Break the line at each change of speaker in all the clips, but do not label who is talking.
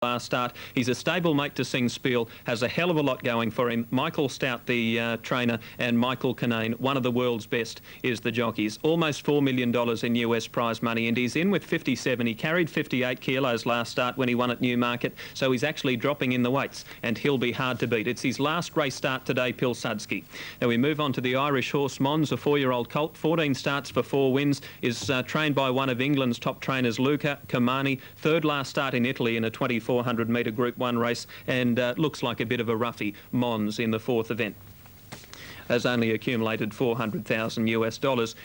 last start. He's a stablemate to Sing Spiel, has a hell of a lot going for him. Michael Stout, the trainer, and Michael Kinane, one of the world's best, is the jockeys. Almost $4 million in US prize money, and he's in with 57. He carried 58 kilos last start when he won at Newmarket, so he's actually dropping in the weights, and he'll be hard to beat. It's his last race start today, Pilsudski. Now we move on to the Irish horse Mons, a 4-year-old colt, 14 starts for 4 wins, is trained by one of England's top trainers, Luca Comani. Third last start in Italy in a 2400 metre Group 1 race, and looks like a bit of a roughie. Mons in the 4th event has only accumulated $400,000 US.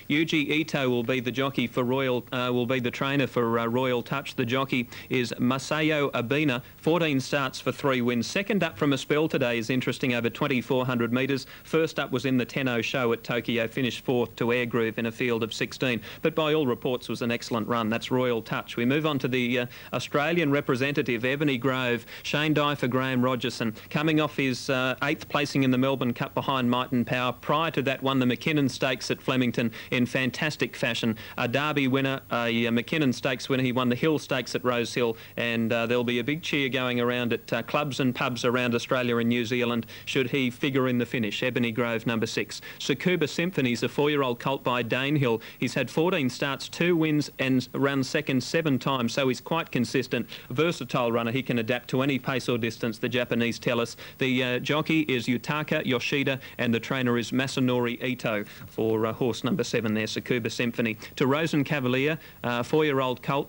Yuji Ito will be the jockey for will be the trainer for Royal Touch. The jockey is Masayo Abina, 14 starts for 3 wins. Second up from a spell today is interesting, over 2400 metres. First up was in the Tenno show at Tokyo, finished 4th to Air Groove in a field of 16, but by all reports was an excellent run. That's Royal Touch. We move on to the Australian representative, Ebony Grove, Shane Dye for Graham Rogerson, coming off his 8th placing in the Melbourne Cup behind Might and Power. Prior to that, won the McKinnon Stakes at Flemington in fantastic fashion. A Derby winner, a McKinnon Stakes winner. He won the Hill Stakes at Rosehill, and there'll be a big cheer going around at clubs and pubs around Australia and New Zealand should he figure in the finish. Ebony Grove, number 6. Tsukuba Symphony's a 4-year-old colt by Danehill. He's had 14 starts, 2 wins, and run second 7 times, so he's quite consistent. Versatile runner. He can adapt to any pace or distance, the Japanese tell us. The jockey is Yutaka Yoshida, and the trainer is Masanori Ito for horse number 7 there, Tsukuba Symphony. To Rosen Cavalier, 4-year-old colt,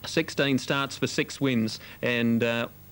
16 starts for 6 wins, and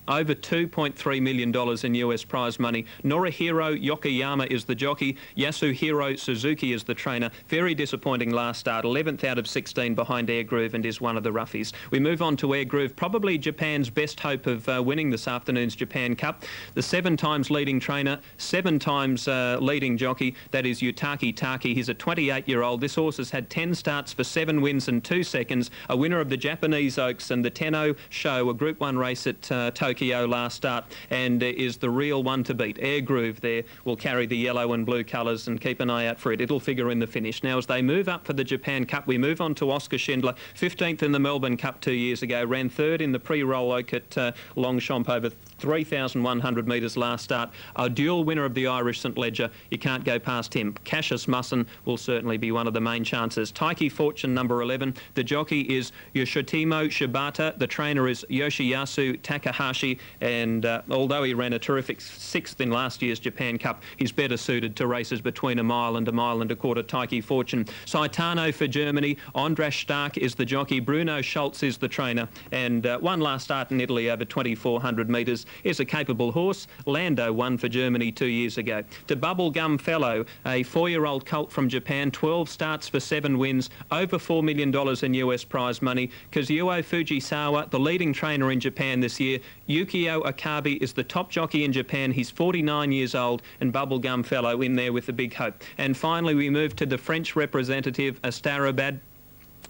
over $2.3 million in US prize money. Norihiro Yokoyama is the jockey. Yasuhiro Suzuki is the trainer. Very disappointing last start. 11th out of 16 behind Air Groove, and is one of the roughies. We move on to Air Groove, probably Japan's best hope of winning this afternoon's Japan Cup. The 7 times leading trainer, 7 times leading jockey. That is Yutaki Taki. He's a 28-year-old. This horse has had 10 starts for 7 wins and 2 seconds. A winner of the Japanese Oaks and the Tenno show, a Group 1 race at Tokyo last start, and is the real one to beat. Air Groove there will carry the yellow and blue colours, and keep an eye out for it. It'll figure in the finish. Now, as they move up for the Japan Cup, we move on to Oscar Schindler, 15th in the Melbourne Cup 2 years ago, ran 3rd in the pre-roll oak at Longchamp over 3,100 metres last start. A dual winner of the Irish St Ledger. You can't go past him. Cassius Musson will certainly be one of the main chances. Taiki Fortune, number 11. The jockey is Yoshitimo Shibata. The trainer is Yoshiyasu Takahashi. And although he ran a terrific 6th in last year's Japan Cup, he's better suited to races between a mile and a quarter. Taiki Fortune. Saitano for Germany. Andras Stark is the jockey. Bruno Schultz is the trainer. And one last start in Italy over 2,400 metres. Is a capable horse. Lando won for Germany 2 years ago. To Bubblegum Fellow, a 4-year-old colt from Japan, 12 starts for 7 wins, over $4 million in US prize money. Kazuo Fujisawa, the leading trainer in Japan this year. Yukio Akabe is the top jockey in Japan. He's 49 years old, and Bubblegum Fellow in there with the big hope. And finally, we move to the French representative, Astarabad.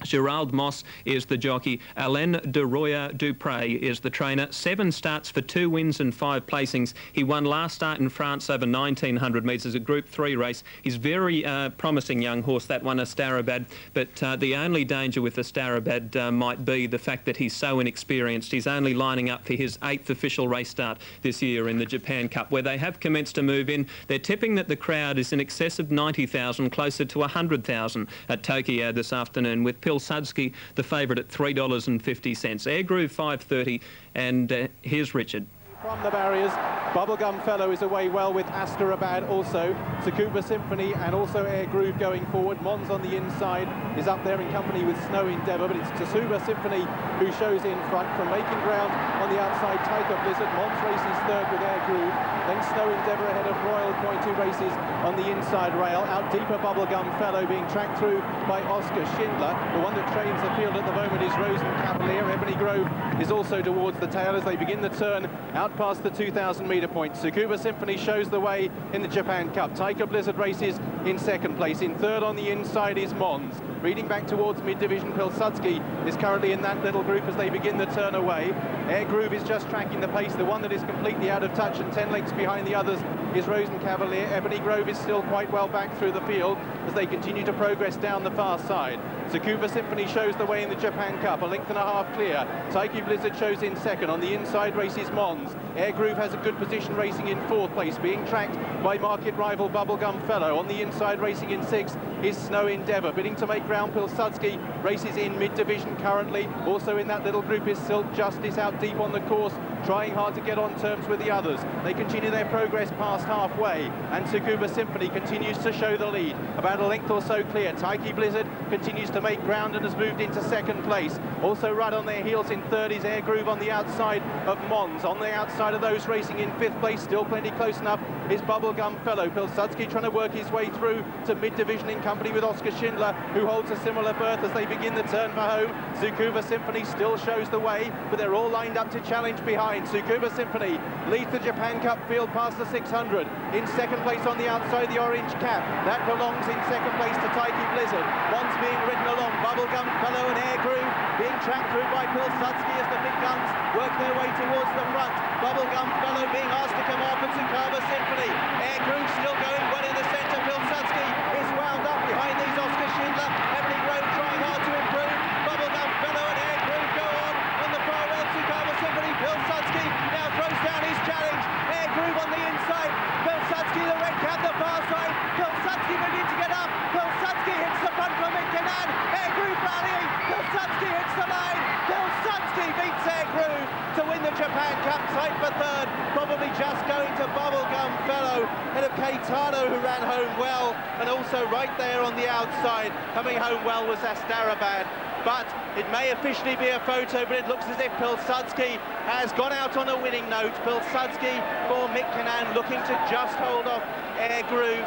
Gerald Moss is the jockey. Alain de Royer Dupre is the trainer. 7 starts for 2 wins and 5 placings. He won last start in France over 1,900 metres, a Group 3 race. He's very promising young horse, that one, Astarabad. But the only danger with Astarabad might be the fact that he's so inexperienced. He's only lining up for his 8th official race start this year in the Japan Cup, where they have commenced to move in. They're tipping that the crowd is in excess of 90,000, closer to 100,000 at Tokyo this afternoon, with Pilsudski, the favourite, at $3.50. Air Groove $5.30, and here's Richard.
From the barriers, Bubblegum Fellow is away well with Astarabad also. Tsukuba Symphony and also Air Groove going forward. Mons on the inside is up there in company with Snow Endeavour, but it's Tsukuba Symphony who shows in front. From making ground on the outside, Tiger Blizzard. Mons races 3rd with Air Groove. Then Snow Endeavour ahead of Royal Point, 2 races on the inside rail. Out deeper, Bubblegum Fellow being tracked through by Oscar Schindler. The one that trains the field at the moment is Rosen Cavalier. Ebony Grove is also towards the tail as they begin the turn out past the 2,000 metre point. Tsukuba Symphony shows the way in the Japan Cup. Tiger Blizzard races in 2nd place. In 3rd on the inside is Mons. Reading back towards mid-division, Pilsudski is currently in that little group as they begin the turn away. Air Groove is just tracking the pace. The one that is completely out of touch and 10 lengths behind the others is Rosen Cavalier. Ebony Grove is still quite well back through the field as they continue to progress down the far side. Tsukuba Symphony shows the way in the Japan Cup, a length and a half clear. Taiki Blizzard shows in second. On the inside races Mons. Air Groove has a good position racing in fourth place, being tracked by market rival Bubblegum Fellow. On the inside racing in sixth is Snow Endeavour. Bidding to make ground, Pilsudski races in mid-division currently. Also in that little group is Silk Justice out deep on the course, trying hard to get on terms with the others. They continue their progress past halfway, and Tsukuba Symphony continues to show the lead. About a length or so clear. Taiki Blizzard continues to make ground and has moved into second place. Also right on their heels in third is Air Groove on the outside of Mons. On the outside of those racing in fifth place, still plenty close enough, is Bubblegum Fellow. Pilsudski trying to work his way through to mid-division in company with Oscar Schindler, who holds a similar berth as they begin the turn for home. Tsukuba Symphony still shows the way, but they're all lined up to challenge behind. Tsukuba Symphony leads the Japan Cup field past the 600. In second place on the outside, the orange cap. That belongs in second place to Taiki Blizzard. One's being ridden along. Bubblegum Fellow and Air Groove being tracked through by Pilsudski as the big guns work their way towards the front. Bubblegum Fellow being asked to come off, and Tsukuba Symphony. Air Groove still going well in the centre. Pilsudski is wound up behind these. Oscar Schindler, Ebony Grove trying hard to improve. Bubblegum Fellow and Air Groove go on the far rail. Tsukuba Symphony. Pilsudski now throws down his challenge. Air Groove on the inside. Pilsudski, the red cap, the far side. Pilsudski beginning to get up. Pilsudski hits the front from Mick-Kinnan. Air Groove rallying. Pilsudski hits the line. Pilsudski beats Air Groove to win the Japan Cup. Tight for third, probably just going to Bubblegum Fellow, and of Keitano, who ran home well, and also right there on the outside coming home well was Astarabad. But it may officially be a photo, but it looks as if Pilsudski has gone out on a winning note. Pilsudski for Mick-Kinnan, looking to just hold off Air Groove.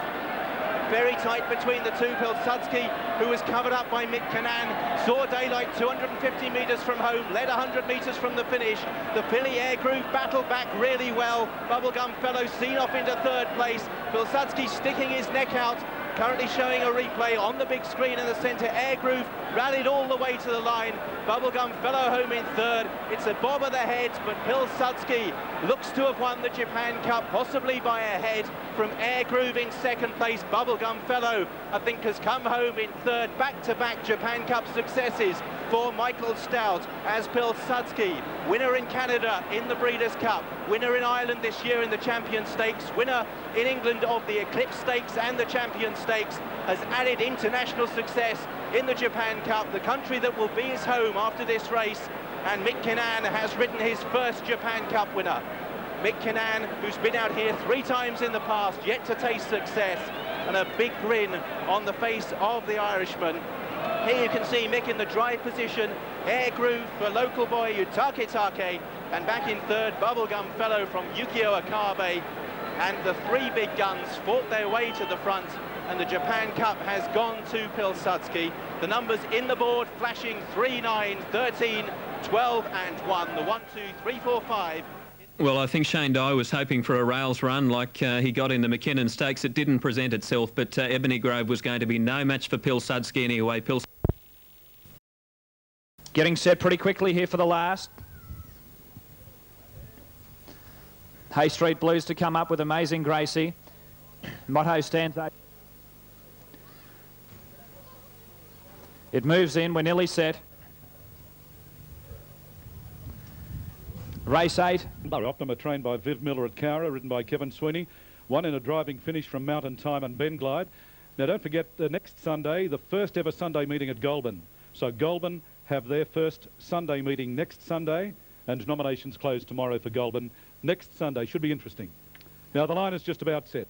Very tight between the two. Pilsudski, who was covered up by Mick-Kinnan, saw daylight 250 metres from home, led 100 metres from the finish. The filly Air Groove battled back really well. Bubblegum Fellow seen off into third place. Pilsudski sticking his neck out. Currently showing a replay on the big screen in the centre. Air Groove rallied all the way to the line. Bubblegum Fellow home in third. It's a bob of the head, but Pilsudski looks to have won the Japan Cup, possibly by a head from Air Groove in second place. Bubblegum Fellow, I think, has come home in third. Back-to-back Japan Cup successes for Michael Stout as Pilsudski, winner in Canada in the Breeders' Cup, winner in Ireland this year in the Champion Stakes, winner in England of the Eclipse Stakes and the Champion Stakes, has added international success in the Japan Cup, the country that will be his home after this race, and Mick-Kinnan has ridden his first Japan Cup winner. Mick-Kinnan, who's been out here 3 times in the past, yet to taste success, and a big grin on the face of the Irishman. Here you can see Mick in the drive position, Air Groove for local boy Yutake Take, and back in third, Bubblegum Fellow from Yukio Akabe. And the 3 big guns fought their way to the front, and the Japan Cup has gone to Pilsudski. The numbers in the board flashing 3, 9, 13, 12 and 1. The 1, 2, 3, 4, 5.
Well, I think Shane Dye was hoping for a rails run like he got in the McKinnon Stakes. It didn't present itself, but Ebony Grove was going to be no match for Pilsudski anyway.
Getting set pretty quickly here for the last. Hay Street Blues to come up with Amazing Gracie. Motto stands up. It moves in, we're nearly set. Race 8.
Optima, trained by Viv Miller at Cowra, ridden by Kevin Sweeney. Won in a driving finish from Mountain Time and Ben Glide. Now don't forget, next Sunday, the first ever Sunday meeting at Goulburn. So Goulburn have their first Sunday meeting next Sunday, and nominations close tomorrow for Goulburn. Next Sunday, should be interesting. Now the line is just about set.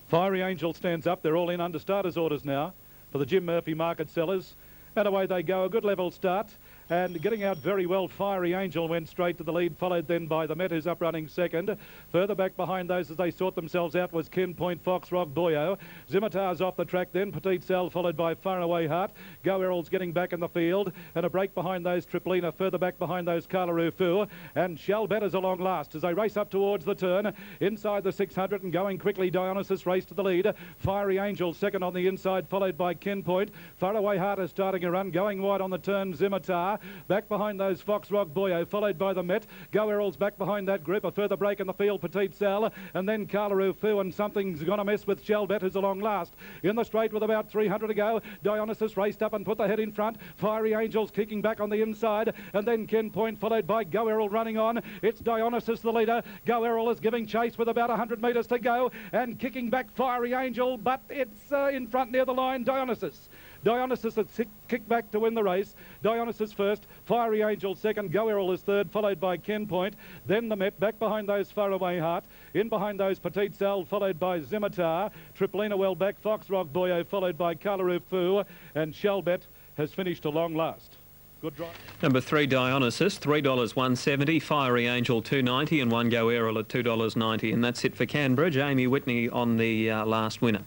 Fiery Angel stands up. They're all in under starters orders now for the Jim Murphy market sellers. And away they go, a good level start. And getting out very well, Fiery Angel went straight to the lead, followed then by the Met, who's up running second. Further back behind those as they sort themselves out was Ken Point, Fox Rock, Boyo. Zimitar's off the track then, Petite Cell followed by Faraway Heart. Go Errol's getting back in the field, and a break behind those Tripolina, further back behind those Kalaroo Fu. And Shell Better's along last as they race up towards the turn. Inside the 600 and going quickly, Dionysus race to the lead. Fiery Angel second on the inside, followed by Ken Point. Faraway Heart is starting a run, going wide on the turn, Zimitar. Scimitar. Back behind those Fox Rock Boyo, followed by the Met. Go Errol's back behind that group. A further break in the field, Petite Sal, and then Carlaroo Fu, and something's going to mess with Shelbet, who's along last. In the straight with about 300 to go, Dionysus raced up and put the head in front. Fiery Angels kicking back on the inside, and then Ken Point followed by Go Errol running on. It's Dionysus the leader. Go Errol is giving chase with about 100 metres to go, and kicking back Fiery Angel, but it's in front near the line, Dionysus. Dionysus had kicked back to win the race. Dionysus first, Fiery Angel second, Go Errol is third, followed by Ken Point. Then the Met, back behind those Faraway Heart. In behind those Petite Sal, followed by Scimitar. Tripolina well back, Fox Rock Boyo, followed by Carlaroo Fu. And Shelbet has finished a long last. Good drive.
Number 3, Dionysus, $3.170. Fiery Angel, $2.90, and One Go Errol at $2.90. And that's it for Canberra. Jamie Whitney on the last winner.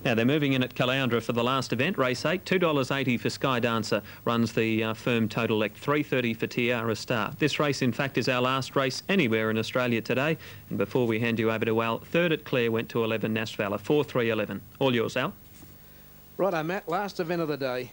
Now they're moving in at Caloundra for the last event, race 8. $2.80 for Sky Dancer runs the firm total elect. $3.30 for Tiara Star. This race, in fact, is our last race anywhere in Australia today. And before we hand you over to Al, third at Clare went to 11 Nasvala, 4-3-11. All yours, Al.
Righto, Matt, last event of the day.